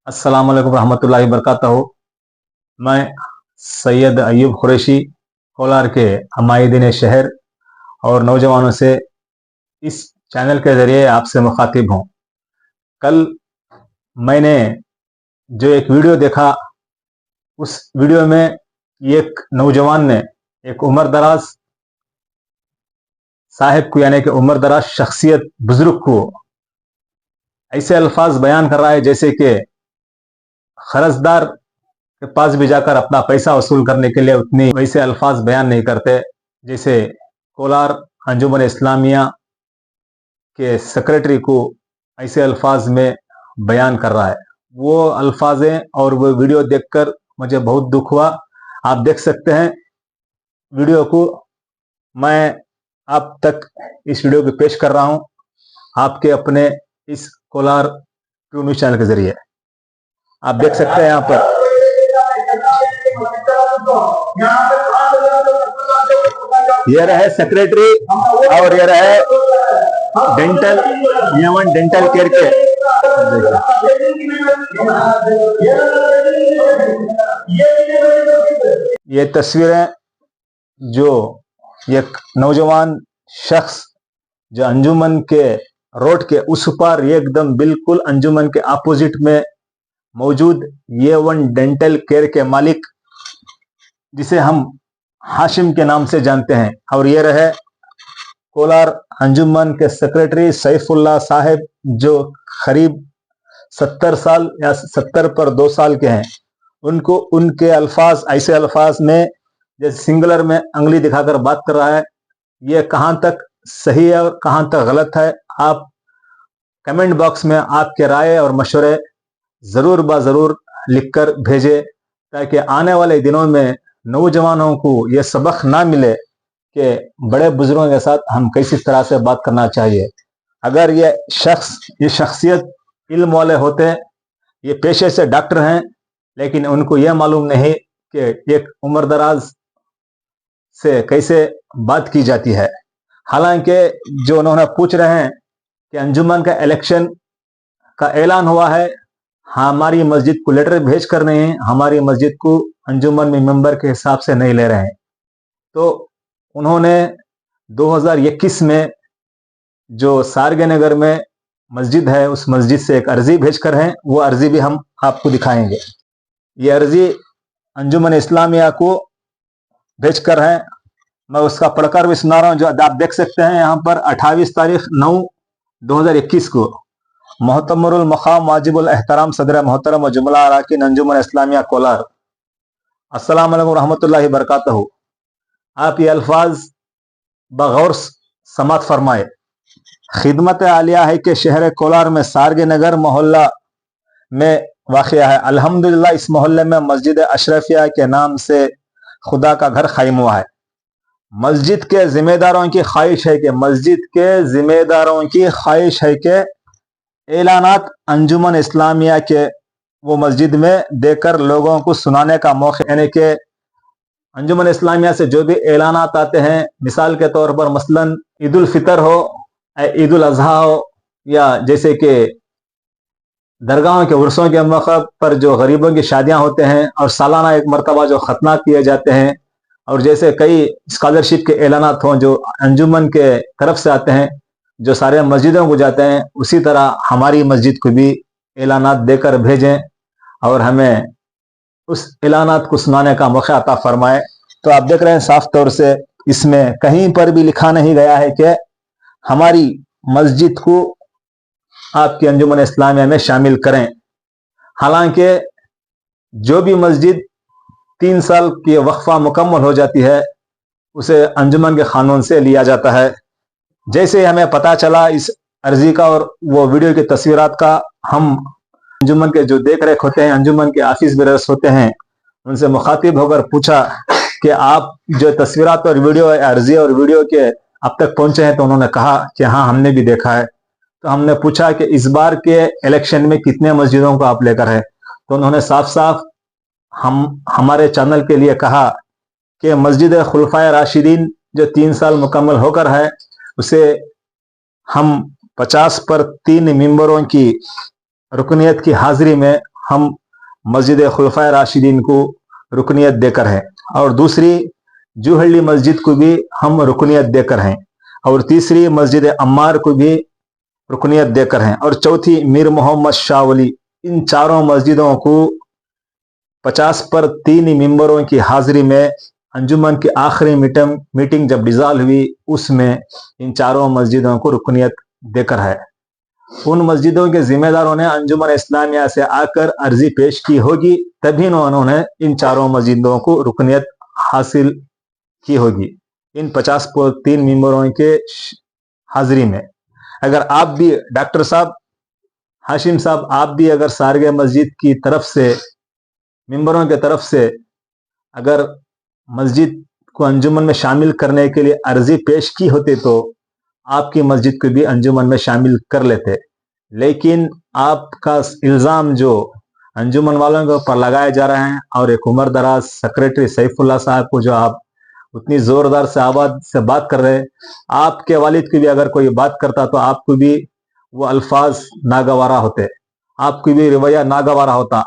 अस्सलाम वालेकुम रहमतुल्लाहि वबरकातुहू। मैं सैयद अयूब कुरैशी कोलार के हमायदीन शहर और नौजवानों से इस चैनल के ज़रिए आपसे मुखातिब हूँ। कल मैंने जो एक वीडियो देखा, उस वीडियो में एक नौजवान ने एक उम्र दराज साहिब को, यानी कि उम्र दराज शख्सियत बुजुर्ग को ऐसे अल्फाज बयान कर रहा है जैसे कि खरजदार के पास भी जाकर अपना पैसा वसूल करने के लिए उतनी वैसे अल्फाज बयान नहीं करते, जैसे कोलार अंजुमन इस्लामिया के सेक्रेटरी को ऐसे अल्फाज में बयान कर रहा है। वो अल्फाजें और वो वीडियो देखकर मुझे बहुत दुख हुआ। आप देख सकते हैं वीडियो को, मैं आप तक इस वीडियो को पेश कर रहा हूं आपके अपने इस कोलार ट्रू न्यूज चैनल के जरिए। आप देख सकते हैं यहाँ पर ये रहे सेक्रेटरी और ये रहे डेंटल यमन डेंटल केयर के। ये तस्वीरें जो एक नौजवान शख्स जो अंजुमन के रोड के उस पार एकदम बिल्कुल अंजुमन के अपोजिट में मौजूद A1 डेंटल केयर के मालिक, जिसे हम हाशिम के नाम से जानते हैं, और ये रहे कोलार अंजुमन के सेक्रेटरी सैफुल्लाह साहब, जो करीब 70 साल या 70 पर 2 साल के हैं। उनको उनके अल्फाज ऐसे अल्फाज में जैसे सिंगुलर में अंगली दिखाकर बात कर रहा है। ये कहाँ तक सही है और कहाँ तक गलत है, आप कमेंट बॉक्स में आपके राय और मशवरे जरूर जरूर लिखकर भेजे, ताकि आने वाले दिनों में नौजवानों को यह सबक ना मिले कि बड़े बुजुर्गों के साथ हम कैसी तरह से बात करना चाहिए। अगर ये शख्सियत इल्म वाले होते, ये पेशे से डॉक्टर हैं, लेकिन उनको यह मालूम नहीं कि एक उम्र दराज से कैसे बात की जाती है। हालांकि जो उन्होंने पूछ रहे हैं कि अंजुमन का इलेक्शन का ऐलान हुआ है, हमारी मस्जिद को लेटर भेज कर नहीं, हमारी मस्जिद को अंजुमन में मेंबर के हिसाब से नहीं ले रहे हैं। तो उन्होंने 2021 में जो सारगे नगर में मस्जिद है, उस मस्जिद से एक अर्जी भेज कर हैं, वो अर्जी भी हम आपको दिखाएंगे। ये अर्जी अंजुमन इस्लामिया को भेज कर हैं, मैं उसका पढ़कर भी सुना रहा हूँ, जो आप देख सकते हैं यहाँ पर 28 तारीख 9/2021 को मोहतरमुल मकाम वाजिबुल एहतराम सदर मोहतरम व जुमला अराकीन अंजुमन इस्लामिया कोलार, अस्सलाम वालेकुम रहमतुल्लाहि वबरकातुहू। आप ये अल्फाज बगौर समात फरमाए। खिदमत आलिया है कि शहर कोलार में सारगे नगर मोहल्ला में वाक़िया है। अल्हम्दुलिल्लाह इस मोहल्ले में मस्जिद अशरफिया के नाम से खुदा का घर कायम हुआ है। मस्जिद के जिम्मेदारों की ख्वाहिश है कि ऐलानात अंजुमन इस्लामिया के वो मस्जिद में देकर लोगों को सुनाने का मौका, यानी कि अंजुमन इस्लामिया से जो भी ऐलानात आते हैं, मिसाल के तौर पर मसलन ईद उल फितर हो, ईद उल अजहा हो, या जैसे कि दरगाहों के उर्सों के मौके पर जो गरीबों की शादियां होते हैं, और सालाना एक मरतबा जो खतना किए जाते हैं, और जैसे कई स्कॉलरशिप के ऐलानात हों जो अंजुमन के तरफ से आते हैं, जो सारे मस्जिदों को जाते हैं, उसी तरह हमारी मस्जिद को भी ऐलानात देकर भेजें और हमें उस ऐलानात को सुनाने का मौका अता फरमाए। तो आप देख रहे हैं साफ तौर से इसमें कहीं पर भी लिखा नहीं गया है कि हमारी मस्जिद को आपकी अंजुमन इस्लामिया में शामिल करें। हालांकि जो भी मस्जिद 3 साल की वक्फा मुकम्मल हो जाती है, उसे अंजुमन के कानून से लिया जाता है। जैसे हमें पता चला इस अर्जी का और वो वीडियो की तस्वीरात का, हम अंजुमन के जो देख रेख होते हैं, अंजुमन के ऑफिस बेरस होते हैं, उनसे मुखातिब होकर पूछा कि आप जो तस्वीरात और वीडियो अर्जी और वीडियो के अब तक पहुंचे हैं, तो उन्होंने कहा कि हाँ हमने भी देखा है। तो हमने पूछा कि इस बार के इलेक्शन में कितने मस्जिदों को आप लेकर है, तो उन्होंने साफ साफ हमारे चैनल के लिए कहा कि मस्जिद खुलफाए राशिदीन जो 3 साल मुकम्मल होकर है, उसे हम 50 पर 3 मेंबरों की रुकनियत की हाजिरी में हम मस्जिद खुलफाए राशिदीन को रुकनियत देकर हैं, और दूसरी जूहल्ली मस्जिद को भी हम रुकनियत देकर हैं, और तीसरी मस्जिद अम्मार को भी रुकनियत देकर हैं, और चौथी मीर मोहम्मद शाह वली। इन चारों मस्जिदों को 50 पर 3 मेंबरों की हाजिरी में अंजुमन की आखिरी मीटिंग जब डिसॉल्व हुई, उसमें इन चारों मस्जिदों को रुकनियत देकर है। उन मस्जिदों के जिम्मेदारों ने अंजुमन इस्लामिया से आकर अर्जी पेश की होगी, तभी उन्होंने इन चारों मस्जिदों को रुकनियत हासिल की होगी, इन 50 पर 3 मेंबरों के हाजिरी में। अगर आप भी डॉक्टर साहब, हाशिम साहब, आप भी अगर सारगे मस्जिद की तरफ से, मेंबरों की तरफ से अगर मस्जिद को अंजुमन में शामिल करने के लिए अर्जी पेश की होती तो आपकी मस्जिद को भी अंजुमन में शामिल कर लेते। लेकिन आपका इल्ज़ाम जो अंजुमन वालों के ऊपर लगाए जा रहे हैं, और एक उम्र दराज सेक्रेटरी सैफुल्लाह साहब को जो आप उतनी जोरदार से आवाज से बात कर रहे हैं, आपके वालिद की भी अगर कोई बात करता तो आपको भी वो अल्फाज नागवारा होते, आपकी भी रवैया नागवारा होता।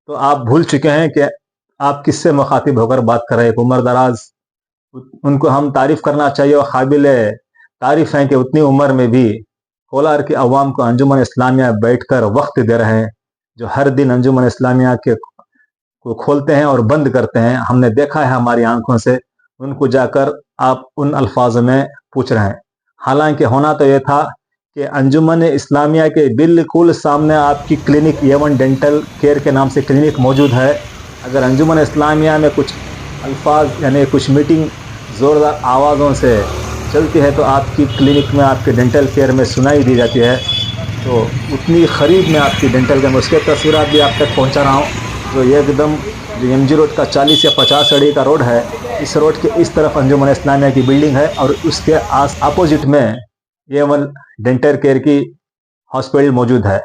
तो आप भूल चुके हैं कि आप किससे मुखातिब होकर बात कर रहे हैं। उम्र दराज, उनको हम तारीफ करना चाहिए, और काबिल तारीफ हैं कि उतनी उम्र में भी कोलार के अवाम को अंजुमन इस्लामिया बैठकर वक्त दे रहे हैं, जो हर दिन अंजुमन इस्लामिया के को खोलते हैं और बंद करते हैं। हमने देखा है हमारी आंखों से। उनको जाकर आप उन अल्फाज में पूछ रहे हैं। हालांकि होना तो यह था कि अंजुमन इस्लामिया के बिल्कुल सामने आपकी क्लिनिक A1 डेंटल केयर के नाम से क्लिनिक मौजूद है। अगर अंजुमन इस्लामिया में कुछ अल्फाज यानी कुछ मीटिंग ज़ोरदार आवाज़ों से चलती है तो आपकी क्लिनिक में, आपके डेंटल केयर में सुनाई दी जाती है। तो उतनी करीब में आपकी डेंटल केयर में, उसके तस्वीरात भी आप तक पहुंचा रहा हूं। जो एकदम जो MG रोड का 40 या 50 अड़ी का रोड है, इस रोड के इस तरफ अंजुमन इस्लामिया की बिल्डिंग है, और उसके अपोजिट में A1 डेंटल केयर की हॉस्पिटल मौजूद है।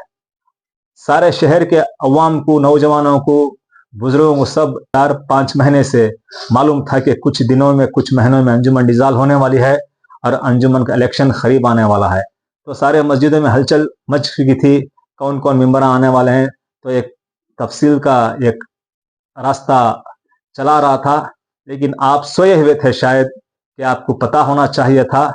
सारे शहर के अवाम को, नौजवानों को, बुजुर्गों को सब 4-5 महीने से मालूम था कि कुछ दिनों में, कुछ महीनों में अंजुमन डिसॉल्व होने वाली है और अंजुमन का इलेक्शन करीब आने वाला है। तो सारे मस्जिदों में हलचल मच चुकी थी, कौन कौन मेंबर आने वाले हैं। तो एक तफसील का एक रास्ता चला रहा था, लेकिन आप सोए हुए थे शायद, कि आपको पता होना चाहिए था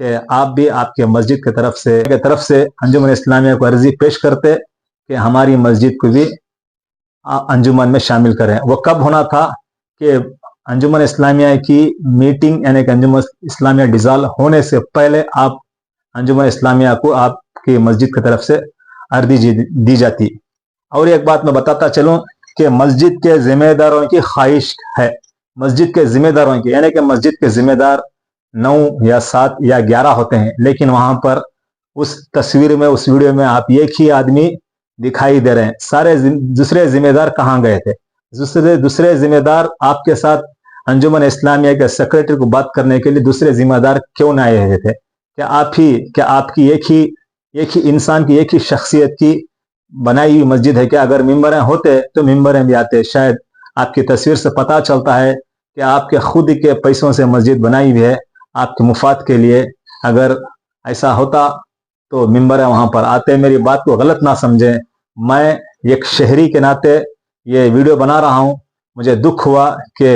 कि आप भी आपके मस्जिद की तरफ से अंजुमन इस्लामिया को अर्जी पेश करते कि हमारी मस्जिद को भी अंजुमन में शामिल करें। वो कब होना था कि अंजुमन इस्लामिया की मीटिंग यानी कि अंजुमन इस्लामिया डिसॉल्व होने से पहले आप अंजुमन इस्लामिया को आपकी मस्जिद की तरफ से अर्जी दी जाती। और एक बात मैं बताता चलूं कि मस्जिद के जिम्मेदारों की ख्वाहिश है, मस्जिद के जिम्मेदारों की, यानी कि मस्जिद के जिम्मेदार 9 या 7 या 11 होते हैं, लेकिन वहां पर उस तस्वीर में, उस वीडियो में आप एक ही आदमी दिखाई दे रहे हैं। सारे दूसरे जिम्मेदार कहाँ गए थे? दूसरे जिम्मेदार आपके साथ अंजुमन इस्लामिया के सेक्रेटरी को बात करने के लिए दूसरे जिम्मेदार क्यों न आए हुए थे? क्या आपकी एक ही इंसान की, एक ही शख्सियत की बनाई हुई मस्जिद है? क्या अगर मेंबर होते तो मेंबर भी आते? शायद आपकी तस्वीर से पता चलता है कि आपके खुद के पैसों से मस्जिद बनाई हुई है आपके मुफाद के लिए। अगर ऐसा होता तो मेंबर वहां पर आते। मेरी बात को गलत ना समझें, मैं एक शहरी के नाते ये वीडियो बना रहा हूं। मुझे दुख हुआ कि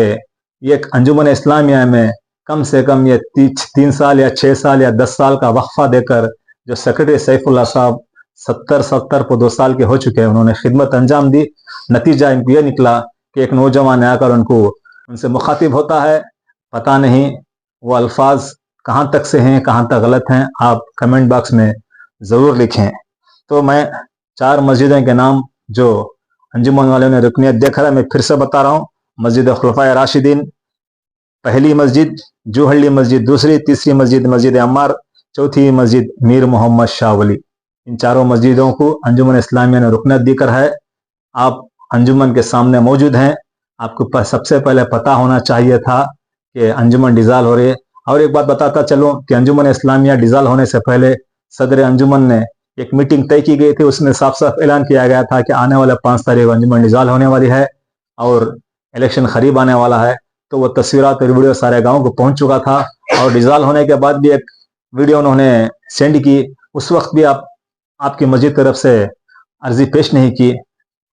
एक अंजुमन इस्लामिया में कम से कम ये 3 साल या 6 साल या 10 साल का वक्फा देकर जो सेक्रेटरी सैफुल्लाह साहब 70 पर 2 साल के हो चुके हैं, उन्होंने खिदमत अंजाम दी। नतीजा इनको यह निकला कि एक नौजवान आकर उनसे मुखातिब होता है। पता नहीं वो अल्फाज कहाँ तक से हैं, कहाँ तक गलत हैं, आप कमेंट बॉक्स में ज़रूर लिखें। तो मैं 4 मस्जिदों के नाम जो अंजुमन वालों ने रुकनियत देखा है, मैं फिर से बता रहा हूँ। मस्जिद खुलफाए राशिदीन, पहली मस्जिद जूहल्ली मस्जिद, दूसरी, तीसरी मस्जिद अम्मार, चौथी मस्जिद मीर मोहम्मद शाह वली। इन चारों मस्जिदों को अंजुमन इस्लामिया ने रुकनियत देकर है। आप अंजुमन के सामने मौजूद हैं। आपको सबसे पहले पता होना चाहिए था कि अंजुमन डिसॉल्व हो रही है। और एक बात बताता चलूं कि अंजुमन इस्लामिया डिसॉल्व होने से पहले सदर अंजुमन ने एक मीटिंग तय की गई थी। उसमें साफ साफ ऐलान किया गया था कि आने वाले 5 तारीख को अंजुमन डिसॉल्व होने वाली है और इलेक्शन करीब आने वाला है। तो वो तस्वीरात और वीडियो सारे गाँव को पहुंच चुका था। और डिसॉल्व होने के बाद भी एक वीडियो उन्होंने सेंड की। उस वक्त भी आपकी मस्जिद तरफ से अर्जी पेश नहीं की।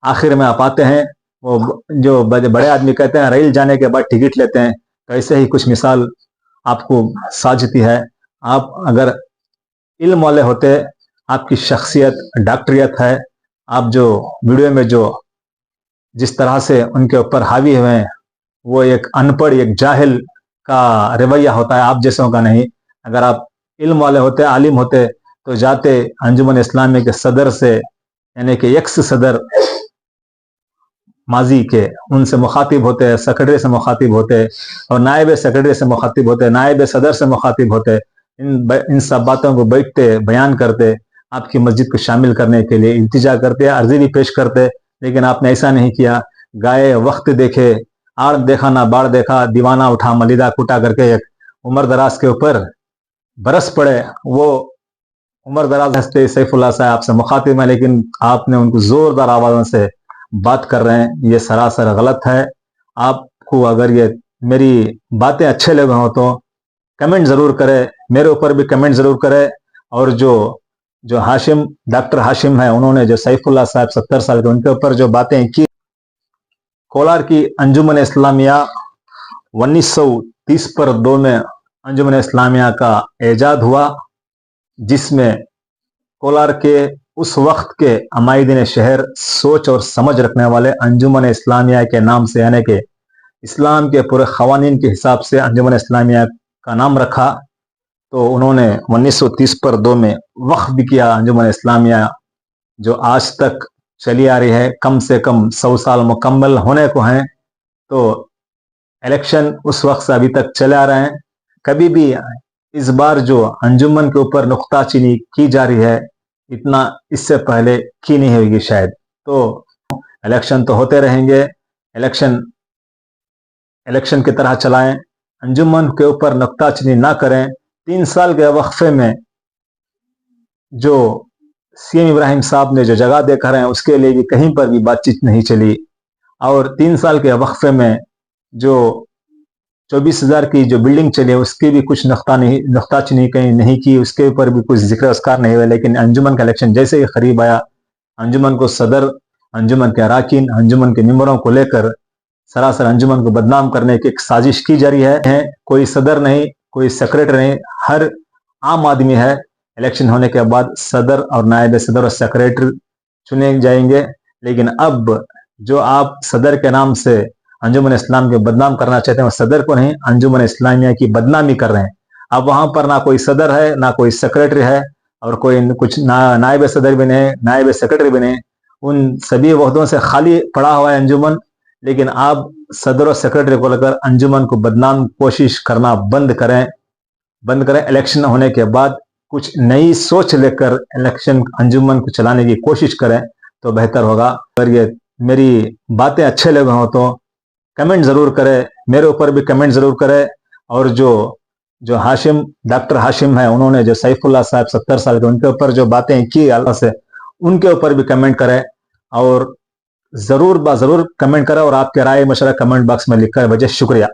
आखिर में आप आते हैं, वो जो बड़े आदमी कहते हैं रेल जाने के बाद टिकट लेते हैं, तो ऐसे ही कुछ मिसाल आपको साझती है। आप अगर इल्म वाले होते, आपकी शख्सियत डॉक्टरियत है, आप जो वीडियो में जो जिस तरह से उनके ऊपर हावी हुए हैं, वो एक अनपढ़ एक जाहिल का रवैया होता है, आप जैसों का नहीं। अगर आप इल्म वाले होते, आलिम होते, तो जाते अंजुमन इस्लामी के सदर से, यानी कि एक्स सदर माजी के, उनसे मुखातिब होते, सेक्रेटरी से मुखातिब होते, और नायब सेक्रेटरी से मुखातिब होते, नायब सदर से मुखातिब होते। इन सब बातों को बैठते, बयान करते, आपकी मस्जिद को शामिल करने के लिए इल्तिजा करते, अर्जी भी पेश करते। लेकिन आपने ऐसा नहीं किया। गाए वक्त देखे, आड़ देखा ना बाढ़ देखा, दीवाना उठा मलिदा कुटा करके एक उमर दराज के ऊपर बरस पड़े। वो उमर दराज हंसते सैफुल्लाह साहब आपसे मुखातिब है, लेकिन आपने उनको जोरदार आवाज़ों से बात कर रहे हैं, ये सरासर गलत है। आपको अगर ये मेरी बातें अच्छे लगे हों तो कमेंट ज़रूर करें, मेरे ऊपर भी कमेंट ज़रूर करें। और जो हाशिम, डॉक्टर हाशिम है, उन्होंने जो सैफुल्लाह साहब 70 साल के, उनके ऊपर जो बातें की। कोलार की अंजुमन इस्लामिया 1930 में अंजुमन इस्लामिया का एजाद हुआ, जिसमें कोलार के उस वक्त के अमायदीन शहर सोच और समझ रखने वाले अंजुमन इस्लामिया के नाम से, यानी कि इस्लाम के पूरे ख़वानीन के हिसाब से अंजुमन इस्लामिया का नाम रखा। तो उन्होंने 1930 में वक्फ भी किया अंजुमन इस्लामिया, जो आज तक चली आ रही है। कम से कम 100 साल मुकम्मल होने को हैं। तो इलेक्शन उस वक्त से अभी तक चले आ रहे हैं। कभी भी इस बार जो अंजुमन के ऊपर नुक्ताचीनी की जा रही है, इतना इससे पहले की नहीं होगी शायद। तो इलेक्शन तो होते रहेंगे, इलेक्शन की तरह चलाएं, अंजुमन के ऊपर नुक्ताचीनी ना करें। 3 साल के वक्फे में जो सीएम इब्राहिम साहब ने जो जगह देकर हैं, उसके लिए भी कहीं पर भी बातचीत नहीं चली। और 3 साल के वक्फे में जो 24,000 की जो बिल्डिंग चली है, उसकी भी कुछ नुक्ताचीनी कहीं नहीं की, उसके ऊपर भी कुछ जिक्र अस्कार नहीं हुआ। लेकिन अंजुमन का इलेक्शन जैसे ही करीब आया, अंजुमन को सदर, अंजुमन के अराकीन, अंजुमन के मेंबरों को लेकर सरासर अंजुमन को बदनाम करने की एक साजिश की जा रही है। कोई सदर नहीं, कोई सेक्रेटरी नहीं, हर आम आदमी है। इलेक्शन होने के बाद सदर और नायब सदर और सेक्रेटरी चुने जाएंगे। लेकिन अब जो आप सदर के नाम से अंजुमन इस्लाम के बदनाम करना चाहते हैं, सदर को नहीं, अंजुमन इस्लामिया की बदनामी कर रहे हैं। अब वहां पर ना कोई सदर है, ना कोई सेक्रेटरी है, और कोई कुछ नायब सदर भी नहीं, नायब सेक्रेटरी भी नहीं। उन सभी वहदों से खाली पड़ा हुआ है अंजुमन। लेकिन आप सदर और सेक्रेटरी को लेकर अंजुमन को बदनाम कोशिश करना बंद करें। इलेक्शन होने के बाद कुछ नई सोच लेकर इलेक्शन अंजुमन को चलाने की कोशिश करें तो बेहतर होगा। अगर ये मेरी बातें अच्छे लगे हों तो कमेंट ज़रूर करें, मेरे ऊपर भी कमेंट ज़रूर करें। और जो हाशिम, डॉक्टर हाशिम है, उन्होंने जो सैफुल्लाह साहब 70 साल के, उनके ऊपर जो बातें की अल्लाह से, उनके ऊपर भी कमेंट करें। और ज़रूर कमेंट करें, और आपके राय मशवरा कमेंट बॉक्स में लिखकर भेजें। शुक्रिया।